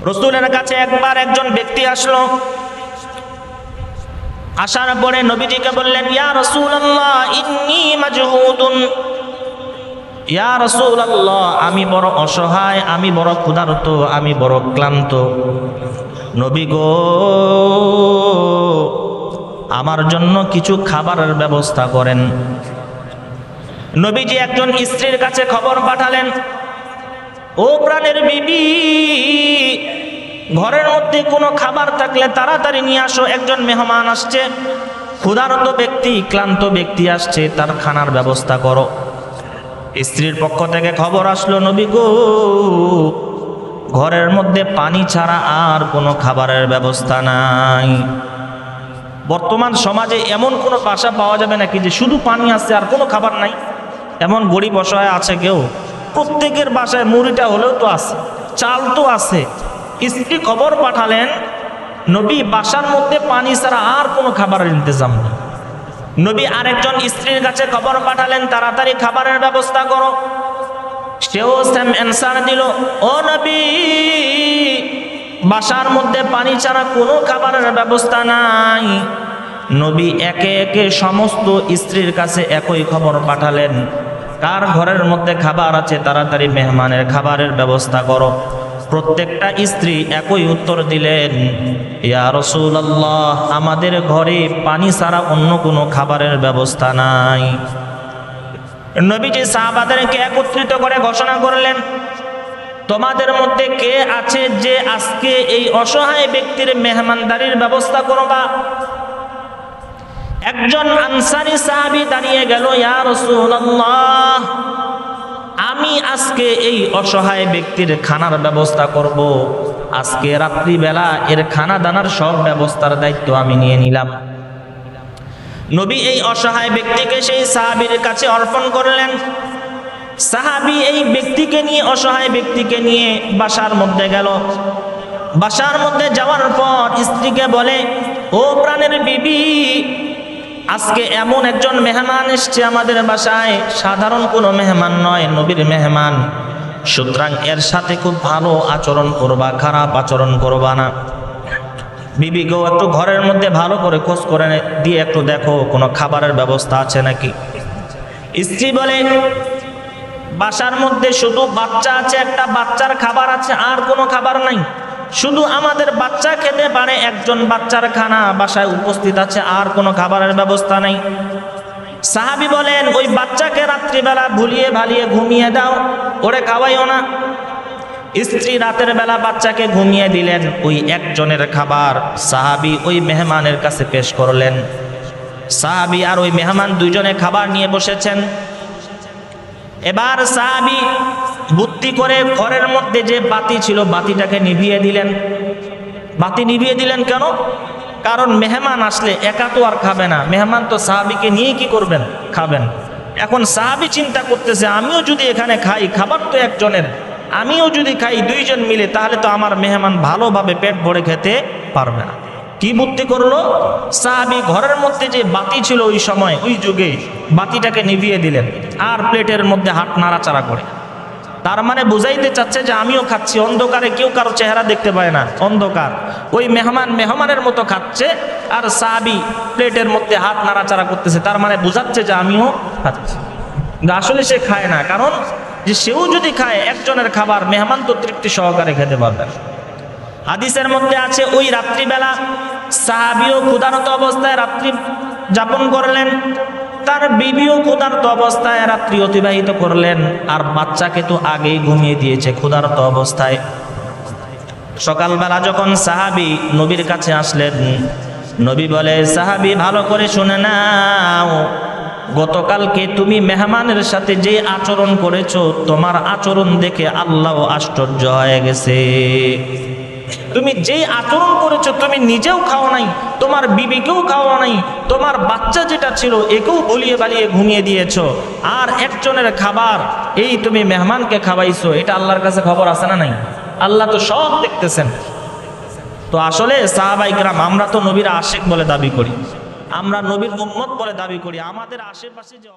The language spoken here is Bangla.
রাসূলের কাছে একবার একজন ব্যক্তি আসলো। আসার পরে নবীজিকে বললেন, ইয়া রাসূলুল্লাহ ইন্নী মাজহুদুন, ইয়া রাসূলুল্লাহ আমি বড় অসহায়, আমি বড় ক্ষুধার্ত, আমি বড় ক্লান্ত। নবী গো, আমার জন্য কিছু খাবারের ব্যবস্থা করেন। নবীজি একজন স্ত্রীর কাছে খবর পাঠালেন, ও প্রাণের বিবি, ঘরের মধ্যে কোনো খাবার থাকলে তাড়াতাড়ি নিয়ে আসো, একজন মেহমান আসছে, ক্ষুধার্ত ব্যক্তি, ক্লান্ত ব্যক্তি আসছে, তার খানার ব্যবস্থা করো। স্ত্রীর পক্ষ থেকে খবর আসলো, নবী গো, ঘরের মধ্যে পানি ছাড়া আর কোনো খাবারের ব্যবস্থা নাই। বর্তমান সমাজে এমন কোনো বাসা পাওয়া যাবে নাকি যে শুধু পানি আছে আর কোনো খাবার নাই? এমন গরিব অসহায় আছে কেউ? প্রত্যেকের বাসায় মুড়িটা হলেও তো আছে, চাল তো আছে। স্ত্রী খবর পাঠালেন, নবী বাসার মধ্যে পানি ছাড়া আর কোনো খাবারের ইন্তজাম নেই। নবী আরেকজন স্ত্রীর কাছে খবর পাঠালেন, তাড়াতাড়ি খাবারের ব্যবস্থা করো। সেও সেম অ্যান্সার দিল, ও নবী, বাসার মধ্যে পানি ছাড়া কোনো খাবারের ব্যবস্থা নাই। নবী একে একে সমস্ত স্ত্রীর কাছে একই খবর পাঠালেন, কার ঘরের মধ্যে খাবার আছে তাড়াতাড়ি মেহমানের খাবারের ব্যবস্থা করো। প্রত্যেকটা স্ত্রী একই উত্তর দিলেন, ইয়া রাসূলুল্লাহ আমাদের ঘরে পানি ছাড়া অন্য কোনো খাবারের ব্যবস্থা নাই। নবীজি সাহাবাদেরকে একত্রিত করে ঘোষণা করলেন, তোমাদের মধ্যে কে আছে যে আজকে এই অসহায় ব্যক্তির মেহমানদারির ব্যবস্থা করবা? একজন আনসারী সাহাবী দাঁড়িয়ে গেল, ইয়া রাসূলুল্লাহ আমি আজকে এই অসহায় ব্যক্তির খানার ব্যবস্থা করব। আজকে রাত্রিবেলা এর খানা দানার সব ব্যবস্থার দায়িত্ব আমি নিয়ে নিলাম। নবী এই অসহায় ব্যক্তিকে সেই সাহাবীর কাছে অর্পণ করলেন। সাহাবী এই ব্যক্তিকে নিয়ে, অসহায় ব্যক্তিকে নিয়ে বাসার মধ্যে গেল। বাসার মধ্যে যাওয়ার পর স্ত্রীকে বলে, ও প্রাণের বিবি, আজকে এমন একজন মেহমান এসছে আমাদের বাসায়, সাধারণ কোনো মেহমান নয়, নবীর মেহমান, সুতরাং এর সাথে খুব ভালো আচরণ করবা, খারাপ আচরণ করবা না। বিবি গো, একটু ঘরের মধ্যে ভালো করে খোঁজ করে দিয়ে একটু দেখো কোনো খাবারের ব্যবস্থা আছে নাকি। স্ত্রী বলে, বাসার মধ্যে শুধু বাচ্চা আছে, একটা বাচ্চার খাবার আছে, আর কোনো খাবার নাই। শুধু আমাদের বাচ্চা খেতে পারে, একজন বাচ্চার খানা বাসায় উপস্থিত আছে, আর কোনো খাবারের ব্যবস্থা নাই। সাহাবী বলেন, ওই বাচ্চাকে রাত্রিবেলা ভুলিয়ে ভালিয়ে ঘুমিয়ে দাও, ওরে খাওয়াইও না। স্ত্রী রাতের বেলা বাচ্চাকে ঘুমিয়ে দিলেন। ওই একজনের খাবার সাহাবী ওই মেহমানের কাছে পেশ করলেন। সাহাবী আর ওই মেহমান দুইজনে খাবার নিয়ে বসেছেন। এবার সাহাবী বুদ্ধি করে ঘরের মধ্যে যে বাতি ছিল বাতিটাকে নিভিয়ে দিলেন। বাতি নিভিয়ে দিলেন কেন? কারণ মেহমান আসলে একা তো আর খাবে না, মেহমান তো সাহাবীকে নিয়ে কি করবেন? খাবেন। এখন সাহাবী চিন্তা করতেছে, আমিও যদি এখানে খাই, খাবার তো একজনের, আমিও যদি খাই দুইজন মিলে, তাহলে তো আমার মেহমান ভালোভাবে পেট ভরে খেতে পারবে না। কি বুদ্ধি করলো? সাহাবী ঘরের মধ্যে যে বাতি ছিল ওই সময়, ওই যুগে, বাতিটাকে নিভিয়ে দিলেন আর প্লেটের মধ্যে হাত নাড়াচাড়া করে। তার মানে বুঝাইতে চাচ্ছে যে আমিও খাচ্ছি। অন্ধকারে কেউ কারো চেহারা দেখতে পায় না, অন্ধকার। ওই মেহমান মেহমানের মতো খাচ্ছে আর সাহাবী প্লেটের মধ্যে হাত নাড়াচাড়া করতেছে, তার মানে বুঝাচ্ছে যে আমিও খাচ্ছি। আসলে সে খায় না, কারণ যে সেও যদি খায় একজনের খাবার, মেহমান তো তৃপ্তি সহকারে খেতে পারবে না। হাদিসের মধ্যে আছে, ওই রাত্রিবেলা সাহাবীও ক্ষুধার্ত অবস্থায় রাত্রি যাপন করলেন, তার বিবিও ক্ষুধার্ত অবস্থায় রাত্রি অতিবাহিত করলেন, আর বাচ্চাকে তো আগেই ঘুমিয়ে দিয়েছে ক্ষুধার্ত অবস্থায়। সকালবেলা যখন সাহাবী নবীর কাছে আসলেন, নবী বলে, সাহাবী ভালো করে শুনে নাও, গতকালকে তুমি মেহমানের সাথে যে আচরণ করেছো, তোমার আচরণ দেখে আল্লাহ আশ্চর্য হয়ে গেছে। তুমি যেই আচরণ করেছো, তুমি নিজেও খাও নাই, তোমার বিবিকেও খাওয়া নাই, তোমার বাচ্চা যেটা ছিল একেও ভুলিয়ে বালিয়ে ঘুমিয়ে দিয়েছো, আর একজনের খাবার এই তুমি মেহমানকে খাওয়াইছো। এটা আল্লাহর কাছে খবর আছে না নাই? আল্লাহ তো সব দেখতেছেন। তো আসলে সাহাবায়ে কেরাম, আমরা তো নবীর আশিক বলে দাবি করি, আমরা নবীর উম্মত বলে দাবি করি, আমাদের আশেপাশে যে